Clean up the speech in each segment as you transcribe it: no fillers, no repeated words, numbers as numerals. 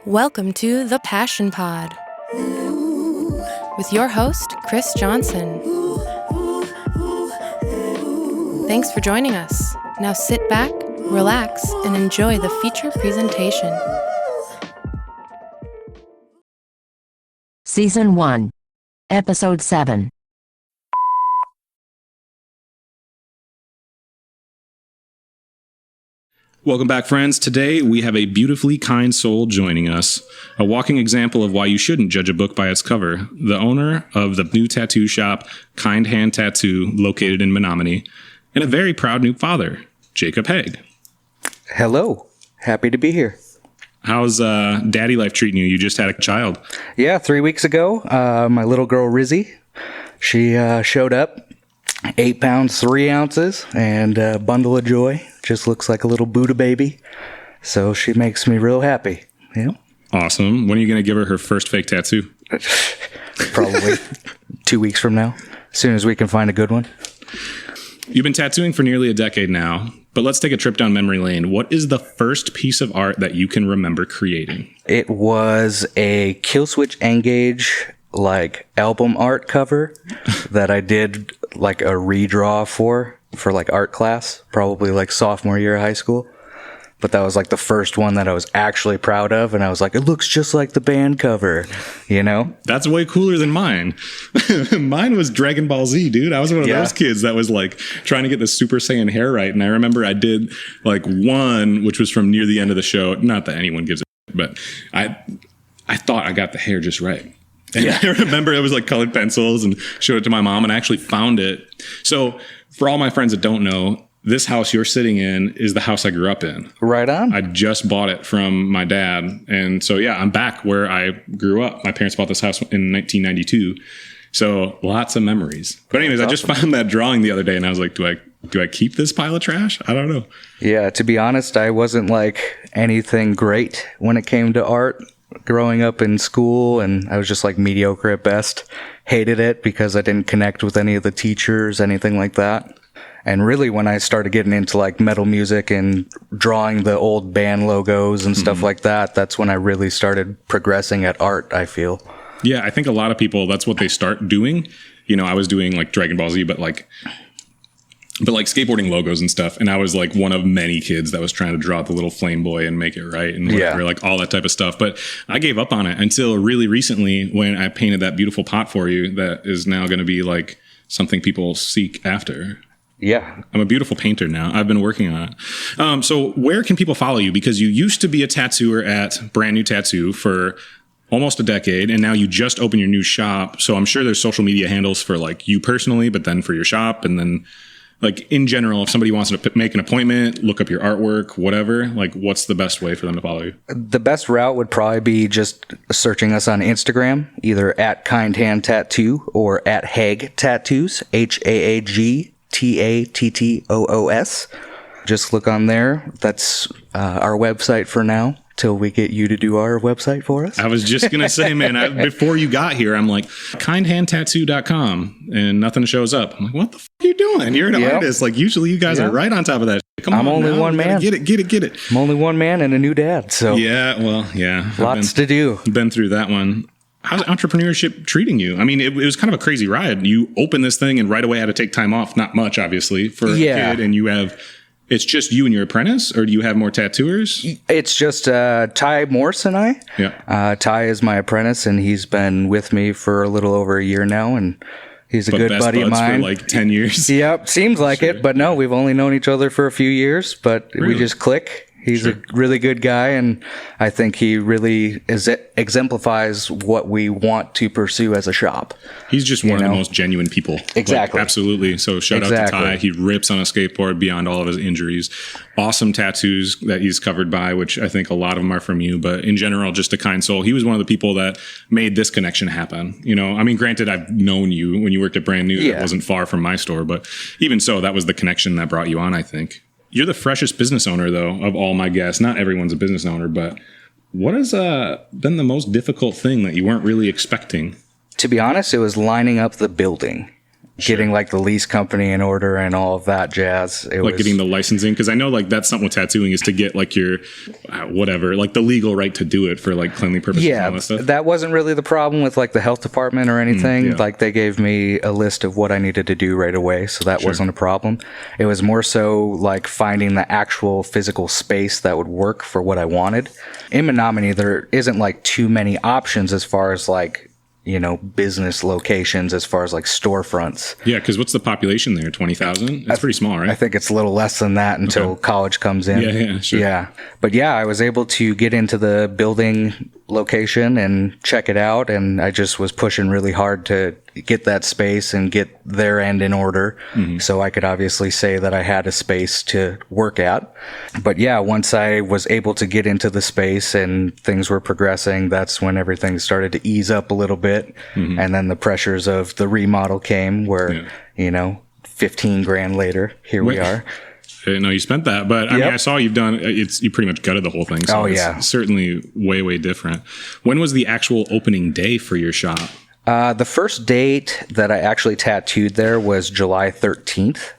Welcome to The Passion Pod with your host, Chris Johnson. Thanks for joining us. Now sit back, relax, and enjoy the feature presentation. Season 1, Episode 7. Welcome back, friends. Today, we have a beautifully kind soul joining us, a walking example of why you shouldn't judge a book by its cover, the owner of the new tattoo shop, Kindhand Tattoo, located in Menominee, and a very proud new father, Jacob Haag. Hello. Happy to be here. How's daddy life treating you? You just had a child. Yeah, 3 weeks ago, my little girl, Rizzy, she showed up, 8 pounds, 3 ounces, and a bundle of joy. Just looks like a little Buddha baby. So she makes me real happy. Yeah. Awesome. When are you going to give her her first fake tattoo? Probably 2 weeks from now, as soon as we can find a good one. You've been tattooing for nearly a decade now, but let's take a trip down memory lane. What is the first piece of art that you can remember creating? It was a Killswitch Engage album art cover that I did like a redraw for like art class, probably like sophomore year of high school. But that was like the first one that I was actually proud of, and I was like, it looks just like the band cover, you know? That's way cooler than mine. Mine was Dragon Ball Z, dude. I was one of those kids that was like trying to get the Super Saiyan hair right. And I remember I did like one, which was from near the end of the show. Not that anyone gives a shit, but I thought I got the hair just right. And I remember it was like colored pencils and showed it to my mom, and I actually found it. So for all my friends that don't know, this house you're sitting in is the house I grew up in. Right on. I just bought it from my dad. And so, yeah, I'm back where I grew up. My parents bought this house in 1992. So lots of memories. But anyways, I just found that drawing the other day, and I was like, do I keep this pile of trash? I don't know. Yeah, to be honest, I wasn't like anything great when it came to art growing up in school, and I was just like mediocre at best. Hated it because I didn't connect with any of the teachers, anything like that. And really, when I started getting into like metal music and drawing the old band logos and stuff like that, that's when I really started progressing at art, I feel. Yeah, I think a lot of people, that's what they start doing. You know, I was doing like Dragon Ball Z, but like skateboarding logos and stuff. And I was like one of many kids that was trying to draw the little flame boy and make it right and whatever, like all that type of stuff. But I gave up on it until really recently when I painted that beautiful pot for you that is now going to be like something people seek after. Yeah. I'm a beautiful painter now. I've been working on it. So where can people follow you? Because you used to be a tattooer at Brand New Tattoo for almost a decade, and now you just opened your new shop. So I'm sure there's social media handles for like you personally, but then for your shop, and then like in general, if somebody wants to make an appointment, look up your artwork, whatever, like what's the best way for them to follow you? The best route would probably be just searching us on Instagram, either at Kindhand Tattoo or at Haag Tattoos, HAAG TATTOOS. Just look on there. That's our website for now, till we get you to do our website for us. I was just going to say, man, before you got here, I'm like, kindhandtattoo.com, and nothing shows up. I'm like, what the fuck are you doing? You're an artist. Like, usually you guys are right on top of that shit. Come on, I'm only one man. Get it. I'm only one man and a new dad, so. Yeah. Lots to do. Been through that one. How's entrepreneurship treating you? I mean, it was kind of a crazy ride. You opened this thing and right away had to take time off. Not much, obviously, for a kid. And you have... It's just you and your apprentice, or do you have more tattooers? It's just Ty Morse and I. Yeah. Ty is my apprentice, and he's been with me for a little over a year now, and he's a good buddy of mine. For like 10 years. Yep, seems like it, but no, we've only known each other for a few years, but we just click. He's a really good guy, and I think he really exemplifies what we want to pursue as a shop. He's just one of the most genuine people. Exactly. Like, absolutely. So shout out to Ty. He rips on a skateboard beyond all of his injuries. Awesome tattoos that he's covered by, which I think a lot of them are from you, but in general, just a kind soul. He was one of the people that made this connection happen. You know, I mean, granted, I've known you when you worked at Brand New. It wasn't far from my store, but even so, that was the connection that brought you on, I think. You're the freshest business owner, though, of all my guests. Not everyone's a business owner, but what has been the most difficult thing that you weren't really expecting? To be honest, it was lining up the building. getting like the lease company in order and all of that jazz. It like was getting the licensing, because I know like that's something with tattooing is to get like your whatever, like the legal right to do it for like cleanly purposes and all that stuff. That wasn't really the problem with like the health department or anything. Yeah. Like they gave me a list of what I needed to do right away, so that wasn't a problem. It was more so like finding the actual physical space that would work for what I wanted. In Menominee, there isn't like too many options as far as like, you know, business locations, as far as like storefronts. Yeah, because what's the population there? 20,000? It's pretty small, right? I think it's a little less than that until college comes in. Yeah, sure. Yeah. But yeah, I was able to get into the building location and check it out, and I just was pushing really hard to get that space and get their end in order, so I could obviously say that I had a space to work at. But yeah, once I was able to get into the space and things were progressing, that's when everything started to ease up a little bit, and then the pressures of the remodel came where, you know, 15 grand later, here we are. I didn't know you spent that, but I mean, I saw you've done, you pretty much gutted the whole thing. So it's certainly way, way different. When was the actual opening day for your shop? The first date that I actually tattooed there was July 13th.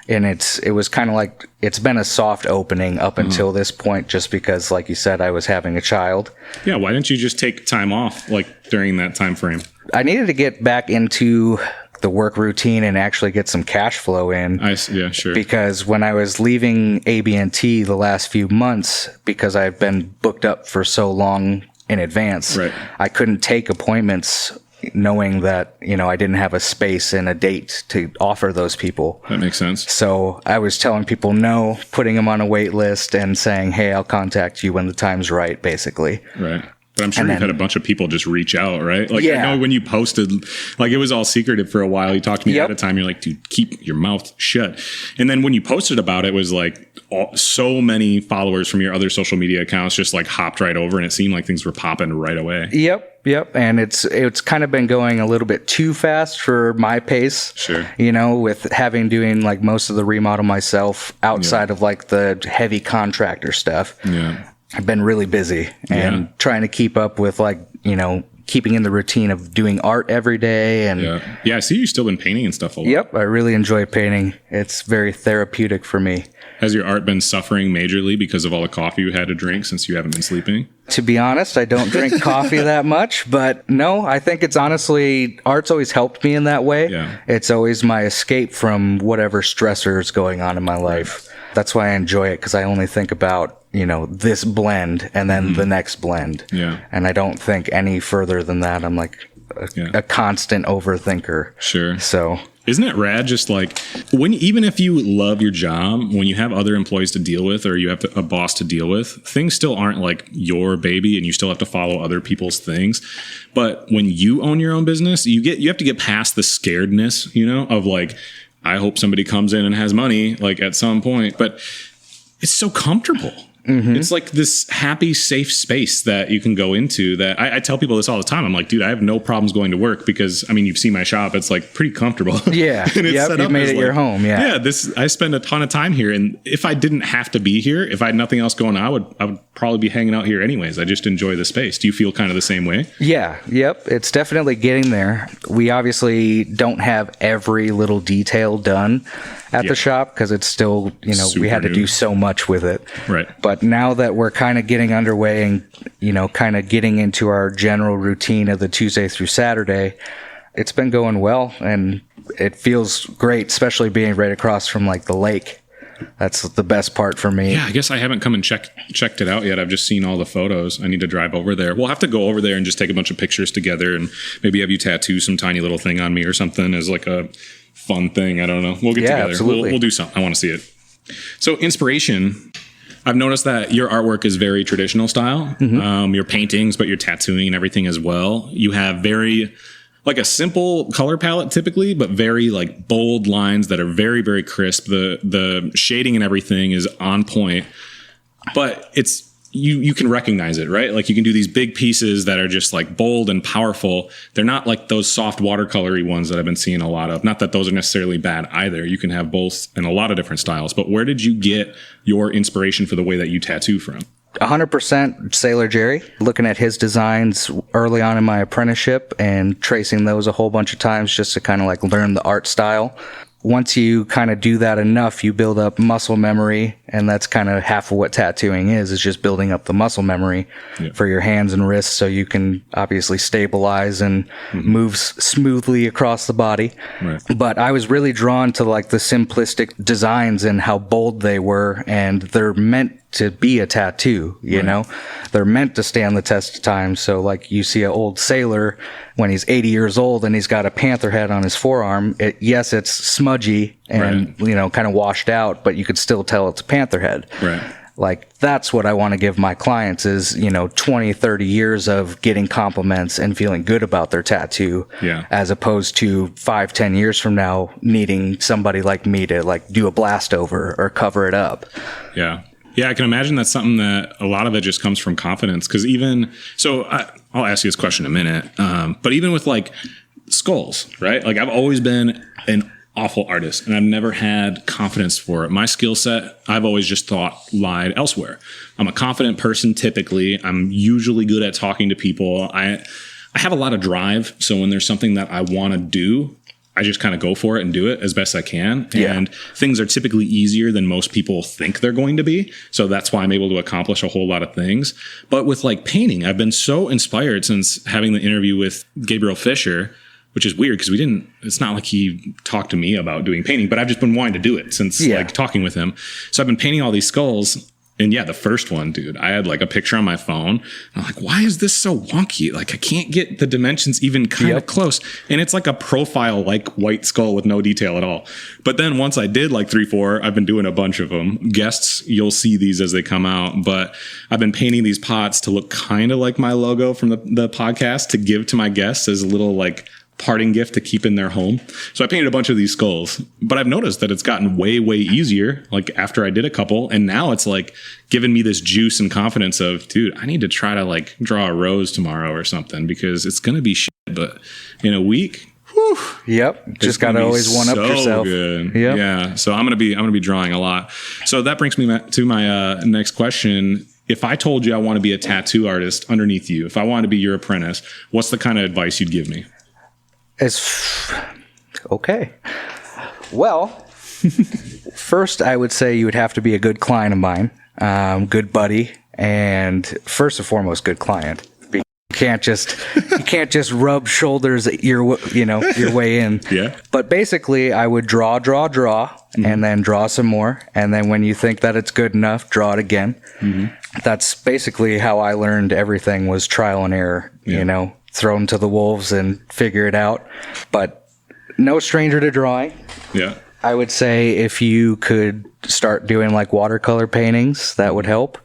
And it was kind of like, it's been a soft opening up until this point, just because, like you said, I was having a child. Yeah. Why didn't you just take time off like during that time frame? I needed to get back into the work routine and actually get some cash flow in. Yeah, sure. Because when I was leaving AB&T the last few months, because I've been booked up for so long in advance, I couldn't take appointments knowing that, you know, I didn't have a space and a date to offer those people. That makes sense. So I was telling people no, putting them on a wait list and saying, hey, I'll contact you when the time's right, basically. Right. But I'm sure you've had a bunch of people just reach out, right? Like, I know when you posted, like, it was all secretive for a while. You talked to me at a time. You're like, dude, keep your mouth shut. And then when you posted about it, was like so many followers from your other social media accounts just like hopped right over, and it seemed like things were popping right away. Yep. And it's kind of been going a little bit too fast for my pace. Sure. You know, with doing like most of the remodel myself outside of like the heavy contractor stuff. Yeah. I've been really busy and trying to keep up with, like, you know, keeping in the routine of doing art every day. And yeah, I see you've still been painting and stuff a lot. Yep, I really enjoy painting. It's very therapeutic for me. Has your art been suffering majorly because of all the coffee you had to drink since you haven't been sleeping? To be honest, I don't drink coffee that much, but no, I think it's honestly, art's always helped me in that way. Yeah. It's always my escape from whatever stressor is going on in my life. That's why I enjoy it, because I only think about, you know, this blend and then the next blend. Yeah. And I don't think any further than that. I'm like a constant overthinker. Sure. So isn't it rad? Just like even if you love your job, when you have other employees to deal with, or you have a boss to deal with, things still aren't like your baby, and you still have to follow other people's things. But when you own your own business, you have to get past the scaredness, you know, of like, I hope somebody comes in and has money, like, at some point. But it's so comfortable. It's like this happy, safe space that you can go into that I tell people this all the time. I'm like, dude, I have no problems going to work because, I mean, you've seen my shop. It's like pretty comfortable. Yeah. And it's set you up made as it like, your home. Yeah. Yeah. I spend a ton of time here. And if I didn't have to be here, if I had nothing else going on, I would probably be hanging out here anyways. I just enjoy the space. Do you feel kind of the same way? Yeah. Yep. It's definitely getting there. We obviously don't have every little detail done at the shop because it's still, you know, we had to do so much with it. Right. But now that we're kind of getting underway and, you know, kind of getting into our general routine of the Tuesday through Saturday, it's been going well, and it feels great, especially being right across from like the lake. That's the best part for me. Yeah, I guess I haven't come and checked it out yet. I've just seen all the photos. I need to drive over there. We'll have to go over there and just take a bunch of pictures together, and maybe have you tattoo some tiny little thing on me or something as like a fun thing. I don't know. We'll get together. Absolutely. We'll do something. I want to see it. So inspiration. I've noticed that your artwork is very traditional style. Your paintings, but your tattooing and everything as well. You have very like a simple color palette typically, but very like bold lines that are very, very crisp. The shading and everything is on point, but it's, you can recognize it, right? Like you can do these big pieces that are just like bold and powerful. They're not like those soft watercolory ones that I've been seeing a lot of. Not that those are necessarily bad either. You can have both in a lot of different styles, but where did you get your inspiration for the way that you tattoo from? 100% Sailor Jerry, looking at his designs early on in my apprenticeship and tracing those a whole bunch of times just to kind of like learn the art style. Once you kind of do that enough, you build up muscle memory, and that's kind of half of what tattooing is just building up the muscle memory for your hands and wrists so you can obviously stabilize and move smoothly across the body. Right. But I was really drawn to like the simplistic designs and how bold they were, and they're meant to be a tattoo, you know? They're meant to stand the test of time. So like you see an old sailor when he's 80 years old and he's got a panther head on his forearm. Yes, it's smudgy and, you know, kind of washed out, but you could still tell it's a panther head. Right. Like, that's what I want to give my clients is, you know, 20, 30 years of getting compliments and feeling good about their tattoo. Yeah. As opposed to 5, 10 years from now needing somebody like me to like do a blast over or cover it up. Yeah. Yeah, I can imagine that's something that a lot of it just comes from confidence. Because I'll ask you this question in a minute. But even with like skulls, right? Like I've always been an awful artist and I've never had confidence for it. My skill set, I've always just thought lied elsewhere. I'm a confident person typically. I'm usually good at talking to people. I have a lot of drive. So when there's something that I want to do, I just kind of go for it and do it as best I can. Yeah. And things are typically easier than most people think they're going to be. So that's why I'm able to accomplish a whole lot of things. But with like painting, I've been so inspired since having the interview with Gabriel Fisher, which is weird because it's not like he talked to me about doing painting, but I've just been wanting to do it since like talking with him. So I've been painting all these skulls. And yeah, the first one, dude, I had like a picture on my phone. I'm like, why is this so wonky? Like I can't get the dimensions even kind of close. And it's like a profile, like white skull with no detail at all. But then once I did like 3, 4, I've been doing a bunch of them. Guests, you'll see these as they come out. But I've been painting these pots to look kind of like my logo from the podcast to give to my guests as a little like parting gift to keep in their home. So I painted a bunch of these skulls, but I've noticed that it's gotten way, way easier. Like after I did a couple, and now it's like giving me this juice and confidence of, dude, I need to try to like draw a rose tomorrow or something because it's going to be shit. But in a week, whew, just got to always one up yourself. Good. Yeah. So I'm going to be drawing a lot. So that brings me to my next question. If I told you I want to be a tattoo artist underneath you, if I wanted to be your apprentice, what's the kind of advice you'd give me? Okay. Well, first I would say you would have to be a good client of mine, good buddy, and first and foremost, good client. You can't just rub shoulders your way in. Yeah. But basically, I would draw, and then draw some more, and then when you think that it's good enough, draw it again. That's basically how I learned everything was trial and error. You know. Thrown to the wolves and figure it out. But no stranger to drawing. Yeah. I would say if you could start doing like watercolor paintings, that would help.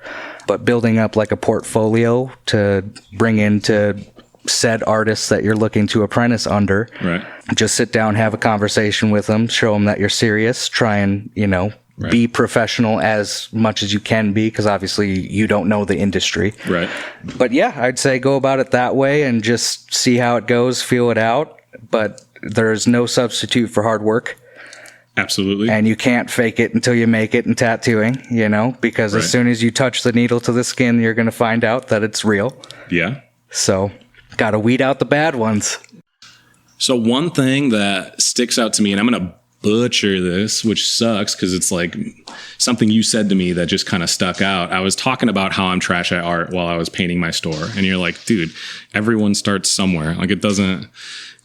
But building up like a portfolio to bring into said artists that you're looking to apprentice under. Right. Just sit down, have a conversation with them, show them that you're serious, try and, be professional as much as you can be, because obviously you don't know the industry. Right. But yeah, I'd say go about it that way and just see how it goes, feel it out. But there's no substitute for hard work. Absolutely. And you can't fake it until you make it in tattooing, because as soon as you touch the needle to the skin, you're going to find out that it's real. Yeah. So got to weed out the bad ones. So one thing that sticks out to me, and I'm going to butcher this, which sucks because it's like something you said to me that just kind of stuck out. I was talking about how I'm trash at art while I was painting my store. And you're like, dude, everyone starts somewhere. Like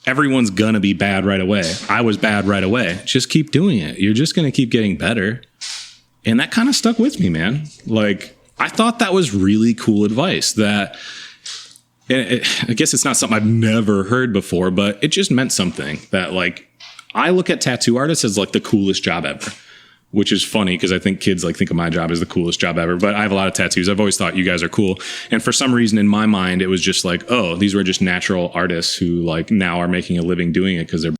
everyone's gonna be bad right away. I was bad right away. Just keep doing it. You're just gonna keep getting better. And that kind of stuck with me, man. Like, I thought that was really cool advice that I guess it's not something I've never heard before, but it just meant something that like, I look at tattoo artists as like the coolest job ever, which is funny because I think kids like think of my job as the coolest job ever, but I have a lot of tattoos. I've always thought you guys are cool. And for some reason in my mind, it was just like, oh, these were just natural artists who like now are making a living doing it because they're.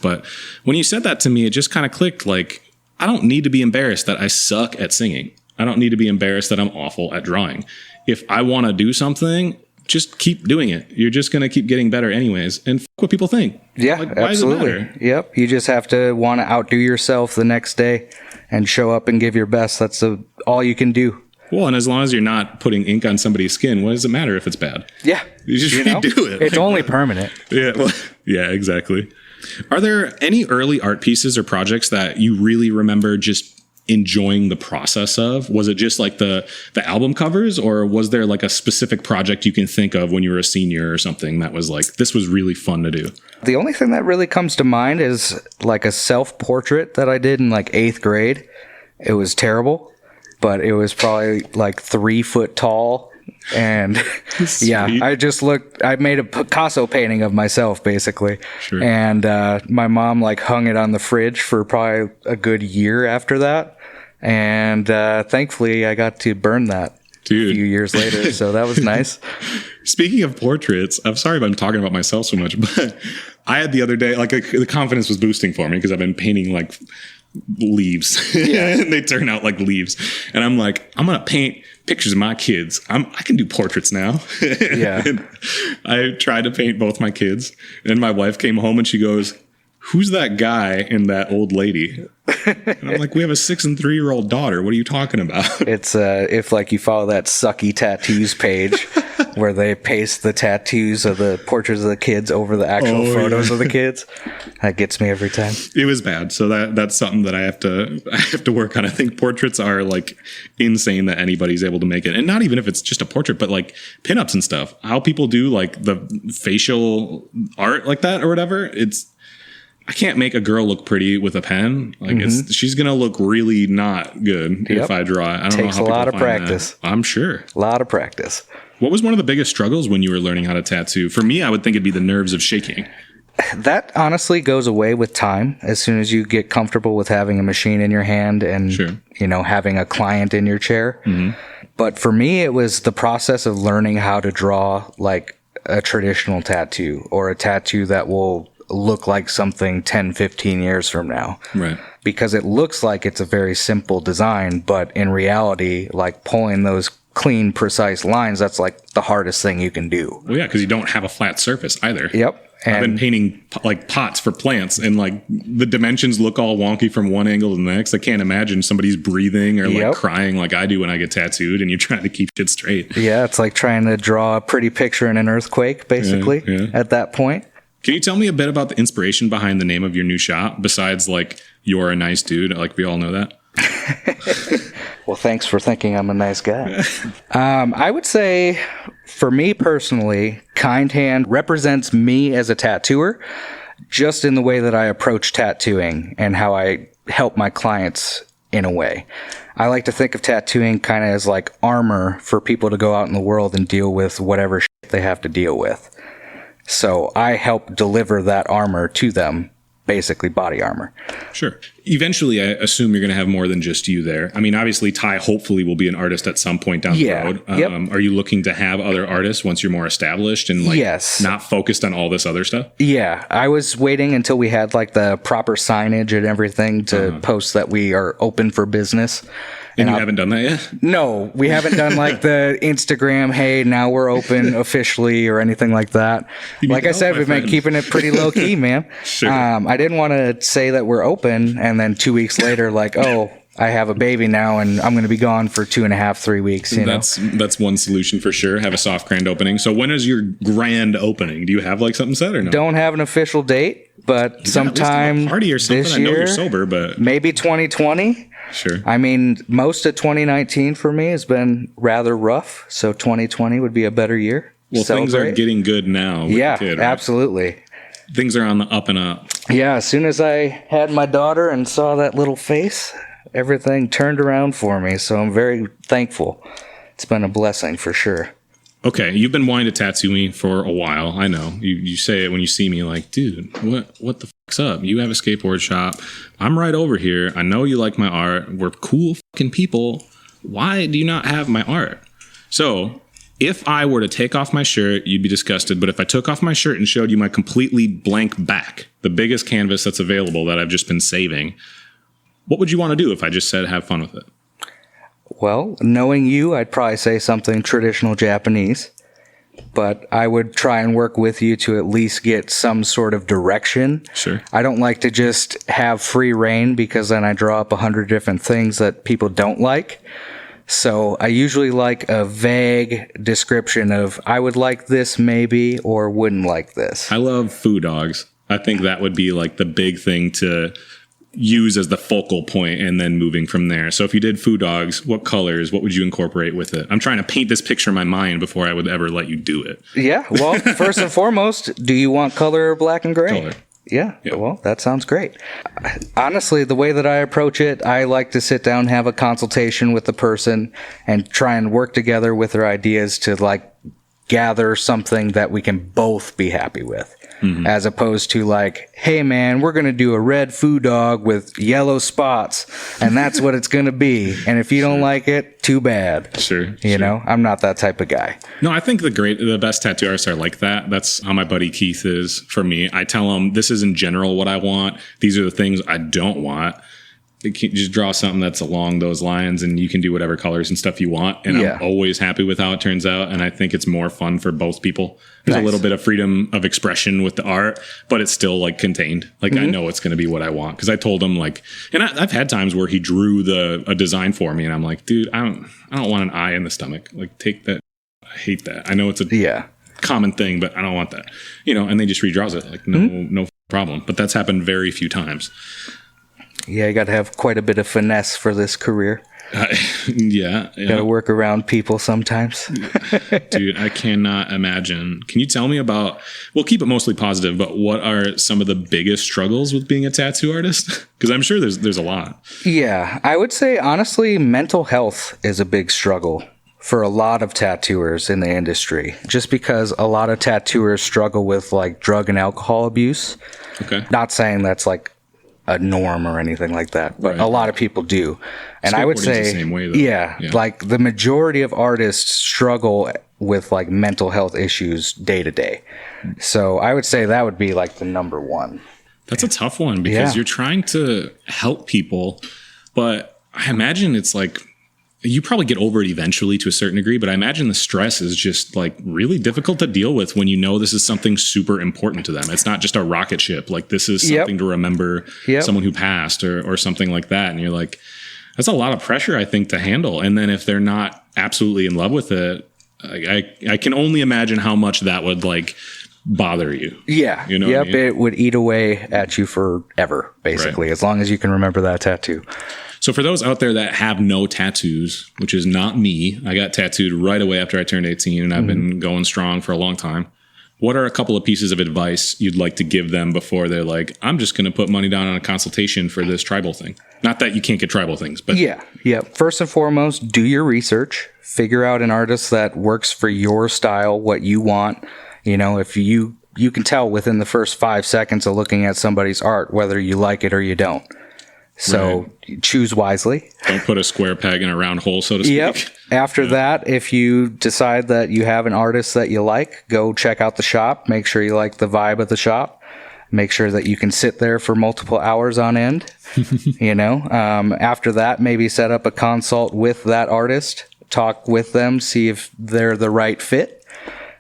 But when you said that to me, it just kind of clicked. Like, I don't need to be embarrassed that I suck at singing. I don't need to be embarrassed that I'm awful at drawing. If I want to do something, just keep doing it. You're just going to keep getting better anyways. And what people think. Yeah, like, why absolutely. Does it matter? Yep. You just have to want to outdo yourself the next day and show up and give your best. That's all you can do. Well, and as long as you're not putting ink on somebody's skin, what does it matter if it's bad? Yeah. You just redo it. It's only permanent. Yeah, well, yeah, exactly. Are there any early art pieces or projects that you really remember just enjoying the process of? Was it just like the album covers, or was there like a specific project you can think of when you were a senior or something that was like, this was really fun to do? The only thing that really comes to mind is like a self-portrait that I did in like 8th grade. It was terrible, but it was probably like 3 foot tall. And yeah, I made a Picasso painting of myself basically. Sure. And my mom like hung it on the fridge for probably a good year after that. And thankfully I got to burn that a few years later. So that was nice. Speaking of portraits, I'm sorry if I'm talking about myself so much, but I had the other day, like the confidence was boosting for me because I've been painting like leaves. Yeah. And they turn out like leaves. And I'm like, I'm going to paint pictures of my kids. I can do portraits now. Yeah. I tried to paint both my kids, and my wife came home and she goes, who's that guy and that old lady? And I'm like, we have a 6 and 3-year-old daughter. What are you talking about? It's if like you follow that Sucky Tattoos page where they paste the tattoos of the portraits of the kids over the actual photos of the kids. That gets me every time. It was bad. So that's something that I have to work on. I think portraits are like insane that anybody's able to make it. And not even if it's just a portrait, but like pinups and stuff. How people do like the facial art like that or whatever. I can't make a girl look pretty with a pen. Like she's going to look really not good if I draw it. I don't know how takes a lot of practice. That. I'm sure. A lot of practice. What was one of the biggest struggles when you were learning how to tattoo? For me, I would think it'd be the nerves of shaking. That honestly goes away with time. As soon as you get comfortable with having a machine in your hand and, having a client in your chair. Mm-hmm. But for me, it was the process of learning how to draw like a traditional tattoo or a tattoo that will look like something 10, 15 years from now. Right. Because it looks like it's a very simple design, but in reality, like pulling those clean, precise lines, that's like the hardest thing you can do. Well, yeah, because you don't have a flat surface either. Yep. And I've been painting like pots for plants, and like the dimensions look all wonky from one angle to the next. I can't imagine somebody's breathing or like crying like I do when I get tattooed, and you're trying to keep shit straight. Yeah, it's like trying to draw a pretty picture in an earthquake, basically, at that point. Can you tell me a bit about the inspiration behind the name of your new shop, besides like you're a nice dude? Like we all know that. Well, thanks for thinking I'm a nice guy. I would say for me personally, Kindhand represents me as a tattooer, just in the way that I approach tattooing and how I help my clients in a way. I like to think of tattooing kind of as like armor for people to go out in the world and deal with whatever shit they have to deal with. So I help deliver that armor to them, basically body armor. Sure. Eventually, I assume you're going to have more than just you there. I mean, obviously, Ty hopefully will be an artist at some point down the road. Are you looking to have other artists once you're more established and like not focused on all this other stuff? Yeah. I was waiting until we had like the proper signage and everything to post that we are open for business. And you haven't done that yet? No, we haven't done like the Instagram, hey, now we're open officially or anything like that. Like I said, we've been keeping it pretty low key, man. Sure. I didn't want to say that we're open and then 2 weeks later, like, oh, I have a baby now and I'm going to be gone for 2.5, 3 weeks. That's one solution for sure. Have a soft grand opening. So when is your grand opening? Do you have like something set or no? Don't have an official date, but sometime party or something. This year, I know you're sober, but maybe 2020. Sure. I mean, most of 2019 for me has been rather rough, so 2020 would be a better year. Well, things are getting good now. With the kid, right? Absolutely. Things are on the up and up. Yeah, as soon as I had my daughter and saw that little face, everything turned around for me, so I'm very thankful. It's been a blessing for sure. Okay, you've been wanting to tattoo me for a while. I know. You say it when you see me like, dude, what the fuck's up? You have a skateboard shop. I'm right over here. I know you like my art. We're cool fucking people. Why do you not have my art? So if I were to take off my shirt, you'd be disgusted. But if I took off my shirt and showed you my completely blank back, the biggest canvas that's available that I've just been saving, what would you want to do if I just said have fun with it? Well, knowing you, I'd probably say something traditional Japanese, but I would try and work with you to at least get some sort of direction. Sure. I don't like to just have free reign because then I draw up 100 different things that people don't like. So I usually like a vague description of I would like this maybe or wouldn't like this. I love foo dogs. I think that would be like the big thing to use as the focal point and then moving from there. So if you did foo dogs, what colors, what would you incorporate with it? I'm trying to paint this picture in my mind before I would ever let you do it. Yeah. Well, first and foremost, do you want color or black and gray? Color. Yeah. Yep. Well, that sounds great. Honestly, the way that I approach it, I like to sit down, have a consultation with the person and try and work together with their ideas to like gather something that we can both be happy with. As opposed to like, hey man, we're going to do a red foo dog with yellow spots and that's what it's going to be. And if you don't like it, too bad. Sure. You know, I'm not that type of guy. No, I think the best tattoo artists are like that. That's how my buddy Keith is for me. I tell him this is in general what I want. These are the things I don't want. You can just draw something that's along those lines and you can do whatever colors and stuff you want. And I'm always happy with how it turns out. And I think it's more fun for both people. There's a little bit of freedom of expression with the art, but it's still like contained. Like I know it's going to be what I want. Cause I told him like, and I've had times where he drew a design for me and I'm like, dude, I don't want an eye in the stomach. Like take that. I hate that. I know it's a common thing, but I don't want that, you know, and they just redraws it. Like no problem. But that's happened very few times. Yeah, you got to have quite a bit of finesse for this career. Yeah. Got to work around people sometimes. Dude, I cannot imagine. Can you tell me about, we'll keep it mostly positive, but what are some of the biggest struggles with being a tattoo artist? Because I'm sure there's a lot. Yeah, I would say, honestly, mental health is a big struggle for a lot of tattooers in the industry. Just because a lot of tattooers struggle with like drug and alcohol abuse. Okay. Not saying that's like a norm or anything like that, but a lot of people do. And I would say, the same way, though. Like the majority of artists struggle with like mental health issues day to day. So I would say that would be like the number one. That's a tough one because you're trying to help people, but I imagine it's like, you probably get over it eventually to a certain degree, but I imagine the stress is just like really difficult to deal with when you know this is something super important to them. It's not just a rocket ship. Like this is something to remember someone who passed or something like that. And you're like, that's a lot of pressure, I think, to handle. And then if they're not absolutely in love with it, I can only imagine how much that would like bother you. Yeah. You know what I mean? It would eat away at you forever, basically, as long as you can remember that tattoo. So for those out there that have no tattoos, which is not me, I got tattooed right away after I turned 18 and I've been going strong for a long time. What are a couple of pieces of advice you'd like to give them before they're like, I'm just going to put money down on a consultation for this tribal thing? Not that you can't get tribal things, but yeah. First and foremost, do your research, figure out an artist that works for your style, what you want. You know, if you can tell within the first 5 seconds of looking at somebody's art, whether you like it or you don't. So choose wisely. Don't put a square peg in a round hole, so to speak. Yep. After that, if you decide that you have an artist that you like, go check out the shop. Make sure you like the vibe of the shop. Make sure that you can sit there for multiple hours on end. You know, after that, maybe set up a consult with that artist. Talk with them, see if they're the right fit.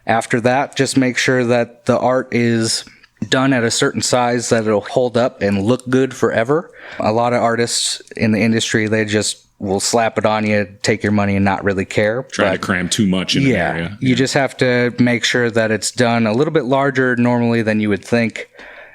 After that, just make sure that the art is done at a certain size that it'll hold up and look good forever. A lot of artists in the industry, they just will slap it on you, take your money and not really care. Try to cram too much in an area. You just have to make sure that it's done a little bit larger normally than you would think,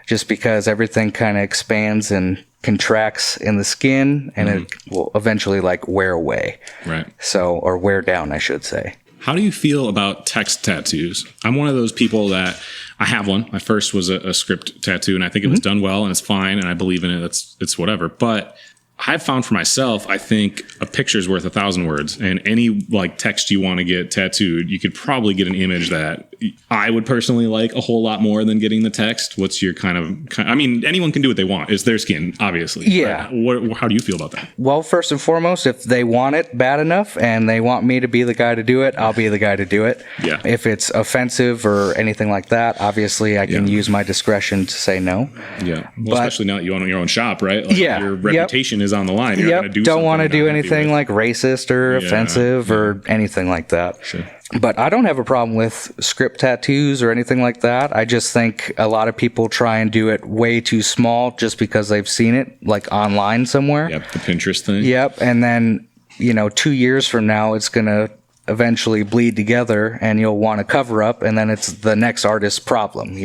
just because everything kind of expands and contracts in the skin and it will eventually like wear away. Right. So, or wear down, I should say. How do you feel about text tattoos? I'm one of those people that I have one. My first was a script tattoo, and I think it was done well, and it's fine, and I believe in it. It's whatever. But I've found for myself, I think a picture's worth 1,000 words, and any like text you want to get tattooed, you could probably get an image that I would personally like a whole lot more than getting the text. What's your I mean, anyone can do what they want. It's their skin, obviously. Yeah. How do you feel about that? Well, first and foremost, if they want it bad enough and they want me to be the guy to do it, I'll be the guy to do it. Yeah. If it's offensive or anything like that, obviously I can use my discretion to say no. Yeah. Well, especially now that you own your own shop, right? Like your reputation is on the line. You're gonna don't want to do anything like racist or offensive or anything like that. Sure. But I don't have a problem with script tattoos or anything like that. I just think a lot of people try and do it way too small just because they've seen it like online somewhere. Yep, the Pinterest thing. Yep, and then 2 years from now, it's going to eventually bleed together and you'll want to cover up, and then it's the next artist's problem,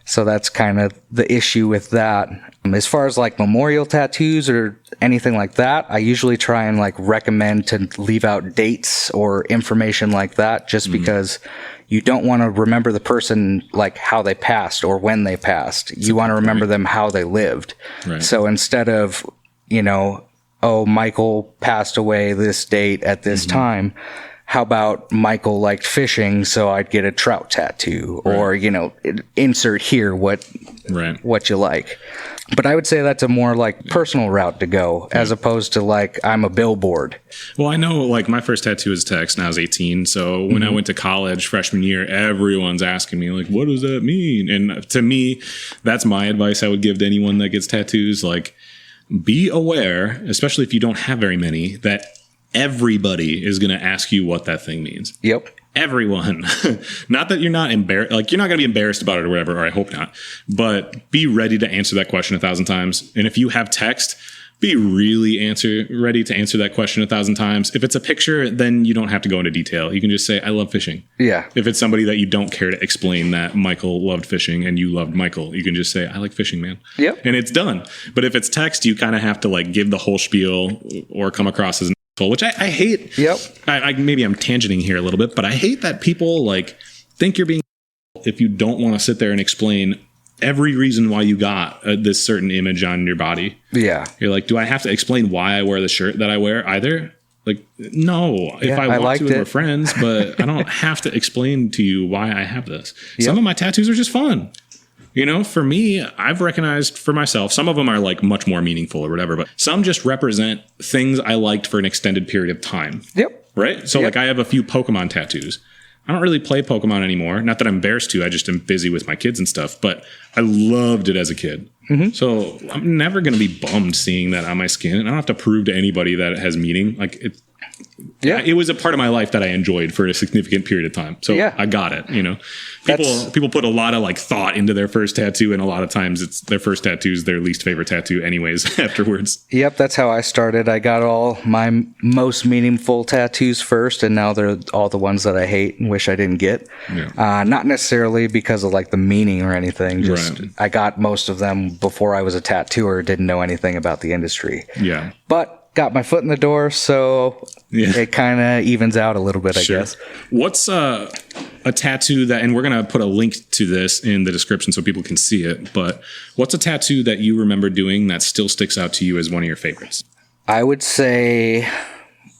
So that's kind of the issue with that. As far as like memorial tattoos or anything like that, I usually try and like recommend to leave out dates or information like that, just because you don't want to remember the person like how they passed or when they passed. You want to remember them how they lived. Right. So instead of, oh, Michael passed away this date at this time, how about Michael liked fishing, so I'd get a trout tattoo, or, insert here what you like. But I would say that's a more like personal route to go, as opposed to like I'm a billboard. Well, I know like my first tattoo was text and I was 18. So when I went to college freshman year, everyone's asking me like, what does that mean? And to me, that's my advice I would give to anyone that gets tattoos. Like, be aware, especially if you don't have very many, that everybody is going to ask you what that thing means. Yep. Everyone. Not that you're not embarrassed, like you're not going to be embarrassed about it or whatever, or I hope not, but be ready to answer that question 1,000 times. And if you have text, be really ready to answer that question 1,000 times. If it's a picture, then you don't have to go into detail. You can just say, I love fishing. Yeah. If it's somebody that you don't care to explain that Michael loved fishing and you loved Michael, you can just say, I like fishing, man. Yep. And it's done. But if it's text, you kind of have to like give the whole spiel or come across as an asshole, which I hate. Yep. Maybe I'm tangenting here a little bit, but I hate that people like think you're being if you don't want to sit there and explain every reason why you got this certain image on your body. Yeah. You're like, do I have to explain why I wear the shirt that I wear either? Like, no, if I want to, we're friends, but I don't have to explain to you why I have this. Yep. Some of my tattoos are just fun. For me, I've recognized for myself, some of them are like much more meaningful or whatever, but some just represent things I liked for an extended period of time. Yep. Right? So like I have a few Pokemon tattoos. I don't really play Pokemon anymore. Not that I'm embarrassed to. I just am busy with my kids and stuff. But I loved it as a kid. So I'm never going to be bummed seeing that on my skin. And I don't have to prove to anybody that it has meaning. Like it was a part of my life that I enjoyed for a significant period of time. So I got it. People put a lot of like thought into their first tattoo, and a lot of times it's their first tattoo is their least favorite tattoo anyways afterwards. Yep, that's how I started. I got all my most meaningful tattoos first, and now they're all the ones that I hate and wish I didn't get. Yeah. Not necessarily because of like the meaning or anything. Just I got most of them before I was a tattooer, didn't know anything about the industry. Yeah. But got my foot in the door, so it kind of evens out a little bit, I guess. What's a tattoo that, and we're going to put a link to this in the description so people can see it, but what's a tattoo that you remember doing that still sticks out to you as one of your favorites? I would say,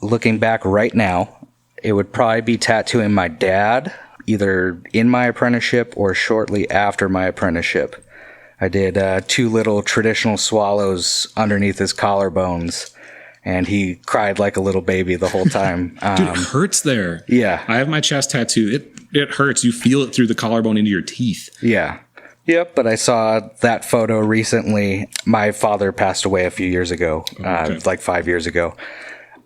looking back right now, it would probably be tattooing my dad, either in my apprenticeship or shortly after my apprenticeship. I did 2 little traditional swallows underneath his collarbones, and he cried like a little baby the whole time. Dude, it hurts there. Yeah. I have my chest tattoo. It hurts. You feel it through the collarbone into your teeth. Yeah. Yep, but I saw that photo recently. My father passed away a few years ago, like 5 years ago.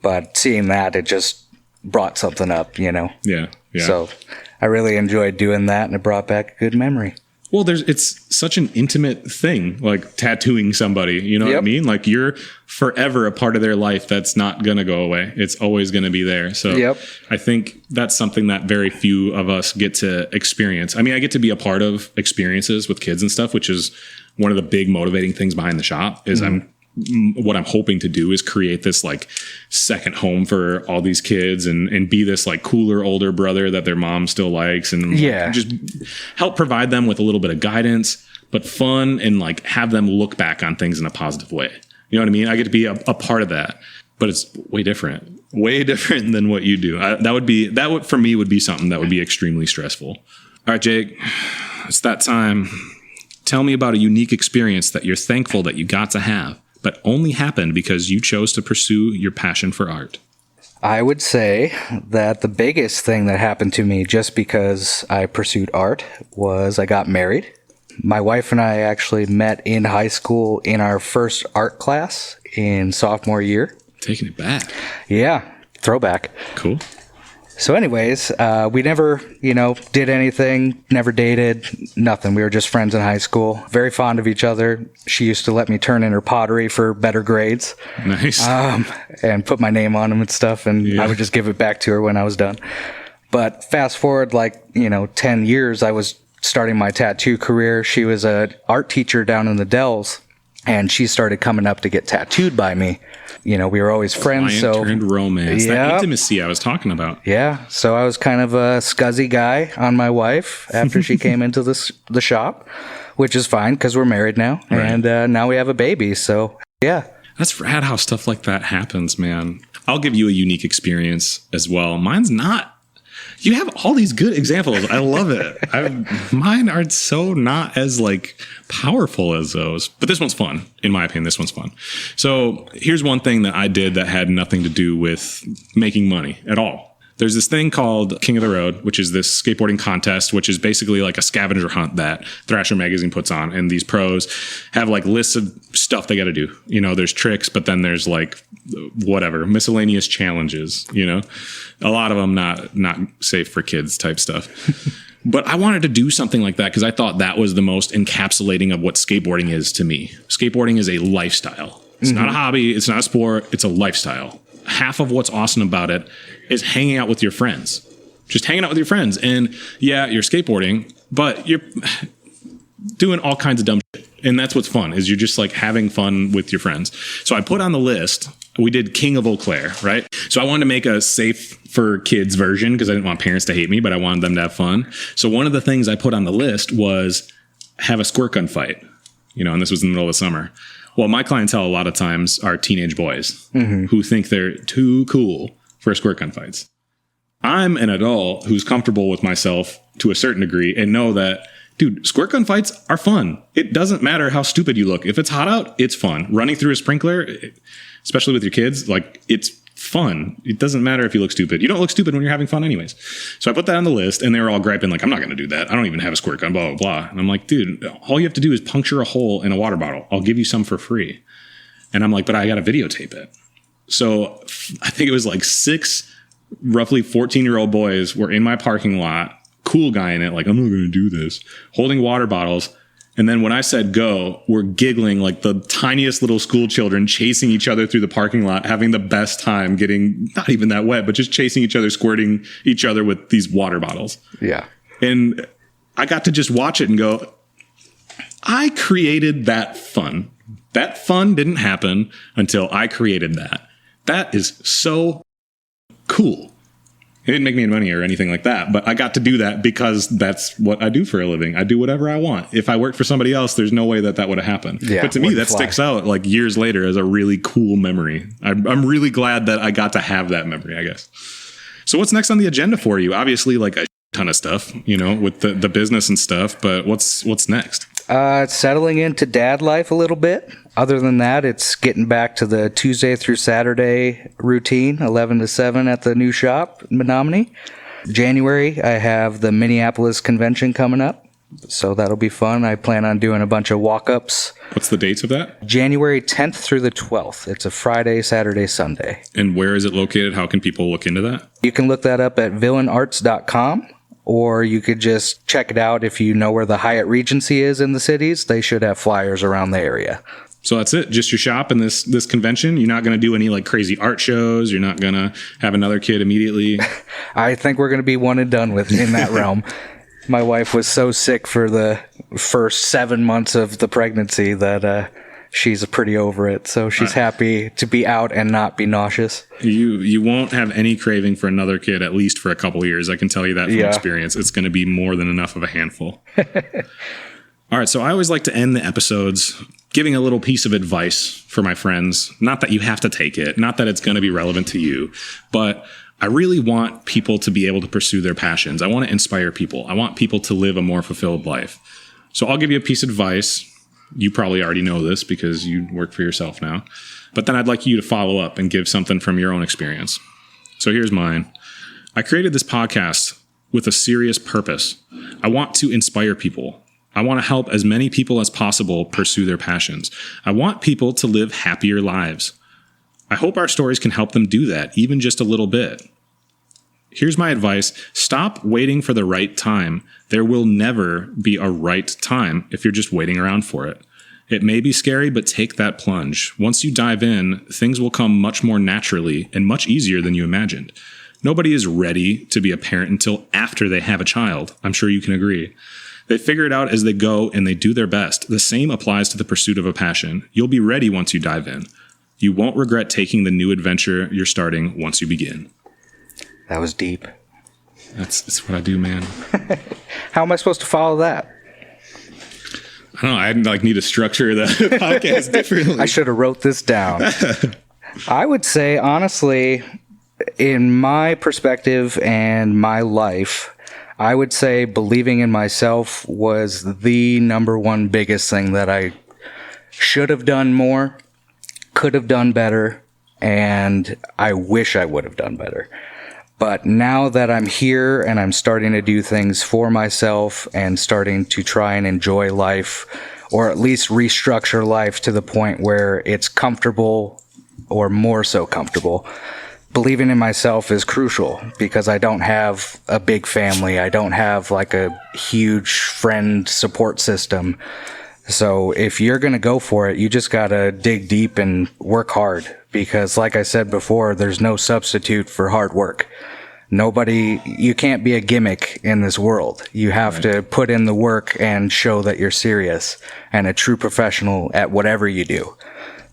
But seeing that, it just brought something up, Yeah. So I really enjoyed doing that, and it brought back a good memory. Well, it's such an intimate thing, like tattooing somebody, you know what I mean? Like you're forever a part of their life that's not going to go away. It's always going to be there. So I think that's something that very few of us get to experience. I mean, I get to be a part of experiences with kids and stuff, which is one of the big motivating things behind the shop is what I'm hoping to do is create this like second home for all these kids and be this like cooler older brother that their mom still likes and just help provide them with a little bit of guidance, but fun and like have them look back on things in a positive way. You know what I mean? I get to be a part of that, but it's way different than what you do. That would for me would be something that would be extremely stressful. All right, Jake, it's that time. Tell me about a unique experience that you're thankful that you got to have, but only happened because you chose to pursue your passion for art. I would say that the biggest thing that happened to me just because I pursued art was I got married. My wife and I actually met in high school in our first art class in sophomore year. Taking it back. Yeah, throwback. Cool. So anyways, we never, did anything, never dated, nothing. We were just friends in high school, very fond of each other. She used to let me turn in her pottery for better grades. Nice. And put my name on them and stuff, and I would just give it back to her when I was done. But fast forward 10 years, I was starting my tattoo career. She was an art teacher down in the Dells, and she started coming up to get tattooed by me. We were always friends. Turned romance. Yeah. That intimacy I was talking about. Yeah. So I was kind of a scuzzy guy on my wife after she came into the shop, which is fine because we're married now. Right. And now we have a baby. So, yeah. That's rad how stuff like that happens, man. I'll give you a unique experience as well. Mine's not. You have all these good examples. I love it. Mine are so not as powerful as those, but this one's fun. In my opinion, this one's fun. So here's one thing that I did that had nothing to do with making money at all. There's this thing called King of the Road, which is this skateboarding contest, which is basically like a scavenger hunt that Thrasher Magazine puts on. And these pros have lists of stuff they got to do. There's tricks, but then there's miscellaneous challenges, a lot of them not safe for kids type stuff. But I wanted to do something like that because I thought that was the most encapsulating of what skateboarding is to me. Skateboarding is a lifestyle. It's not a hobby. It's not a sport. It's a lifestyle. Half of what's awesome about it is hanging out with your friends. Just hanging out with your friends. And yeah, you're skateboarding, but you're doing all kinds of dumb shit. And that's what's fun, is you're just having fun with your friends. So I put on the list, we did King of Eau Claire, right? So I wanted to make a safe for kids version because I didn't want parents to hate me, but I wanted them to have fun. So one of the things I put on the list was have a squirt gun fight, and this was in the middle of the summer. Well, my clientele a lot of times are teenage boys who think they're too cool for squirt gun fights. I'm an adult who's comfortable with myself to a certain degree and know that, dude, squirt gun fights are fun. It doesn't matter how stupid you look. If it's hot out, it's fun. Running through a sprinkler, especially with your kids, it's fun. It doesn't matter if you look stupid. You don't look stupid when you're having fun anyways. So I put that on the list and they were all griping I'm not going to do that. I don't even have a squirt gun, blah, blah, blah. And I'm like, dude, all you have to do is puncture a hole in a water bottle. I'll give you some for free. And I'm like, but I got to videotape it. So I think it was 6 roughly 14-year-old boys were in my parking lot, cool guy in it, I'm not going to do this, holding water bottles. And then when I said go, we're giggling like the tiniest little school children, chasing each other through the parking lot, having the best time, getting not even that wet, but just chasing each other, squirting each other with these water bottles. Yeah. And I got to just watch it and go, I created that fun. That fun didn't happen until I created that. That is so cool. It didn't make me any money or anything like that, but I got to do that because that's what I do for a living. I do whatever I want. If I worked for somebody else, there's no way that would have happened. Yeah, but to me, that sticks out years later as a really cool memory. I'm really glad that I got to have that memory, I guess. So what's next on the agenda for you? Obviously, a ton of stuff, with the business and stuff, but what's next? Settling into dad life a little bit. Other than that, it's getting back to the Tuesday through Saturday routine, 11 to 7 at the new shop in Menominee. January, I have the Minneapolis convention coming up, so that'll be fun. I plan on doing a bunch of walk-ups. What's the dates of that? January 10th through the 12th. It's a Friday, Saturday, Sunday. And where is it located? How can people look into that? You can look that up at villainarts.com. Or you could just check it out if you know where the Hyatt Regency is in the cities. They should have flyers around the area. So that's it. Just your shop and this convention. You're not going to do any crazy art shows. You're not going to have another kid immediately. I think we're going to be one and done with in that realm. My wife was so sick for the first 7 months of the pregnancy that she's pretty over it. So she's happy to be out and not be nauseous. You won't have any craving for another kid, at least for a couple of years. I can tell you that from experience. It's going to be more than enough of a handful. All right. So I always like to end the episodes giving a little piece of advice for my friends. Not that you have to take it, not that it's going to be relevant to you, but I really want people to be able to pursue their passions. I want to inspire people. I want people to live a more fulfilled life. So I'll give you a piece of advice. You probably already know this because you work for yourself now. But then I'd like you to follow up and give something from your own experience. So here's mine. I created this podcast with a serious purpose. I want to inspire people. I want to help as many people as possible pursue their passions. I want people to live happier lives. I hope our stories can help them do that, even just a little bit. Here's my advice. Stop waiting for the right time. There will never be a right time if you're just waiting around for it. It may be scary, but take that plunge. Once you dive in, things will come much more naturally and much easier than you imagined. Nobody is ready to be a parent until after they have a child. I'm sure you can agree. They figure it out as they go and they do their best. The same applies to the pursuit of a passion. You'll be ready once you dive in. You won't regret taking the new adventure you're starting once you begin. That was deep. That's what I do, man. How am I supposed to follow that? I don't know. I need to structure the podcast differently. I should have wrote this down. I would say, honestly, in my perspective and my life, I would say believing in myself was the number one biggest thing that I should have done more, could have done better, and I wish I would have done better. But now that I'm here and I'm starting to do things for myself and starting to try and enjoy life, or at least restructure life to the point where it's comfortable or more so comfortable, believing in myself is crucial because I don't have a big family. I don't have like a huge friend support system. So if you're going to go for it, you just got to dig deep and work hard because like I said before, there's no substitute for hard work. You can't be a gimmick in this world. You have to put in the work and show that you're serious and a true professional at whatever you do.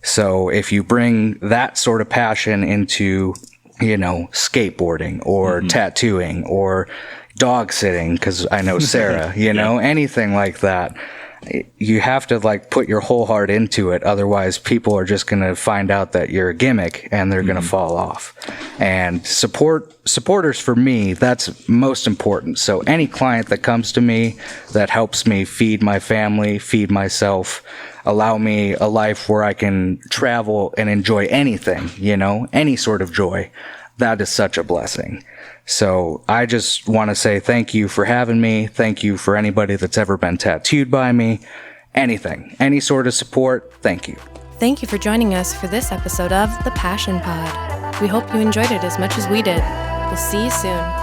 So if you bring that sort of passion into, skateboarding or tattooing or dog sitting, because I know Sarah, anything like that, you have to put your whole heart into it. Otherwise, people are just going to find out that you're a gimmick and they're going to fall off. And supporters for me, that's most important. So any client that comes to me that helps me feed my family, feed myself, allow me a life where I can travel and enjoy anything, any sort of joy, that is such a blessing. So I just want to say thank you for having me. Thank you for anybody that's ever been tattooed by me. Anything, any sort of support, thank you. Thank you for joining us for this episode of The Passion Pod. We hope you enjoyed it as much as we did. We'll see you soon.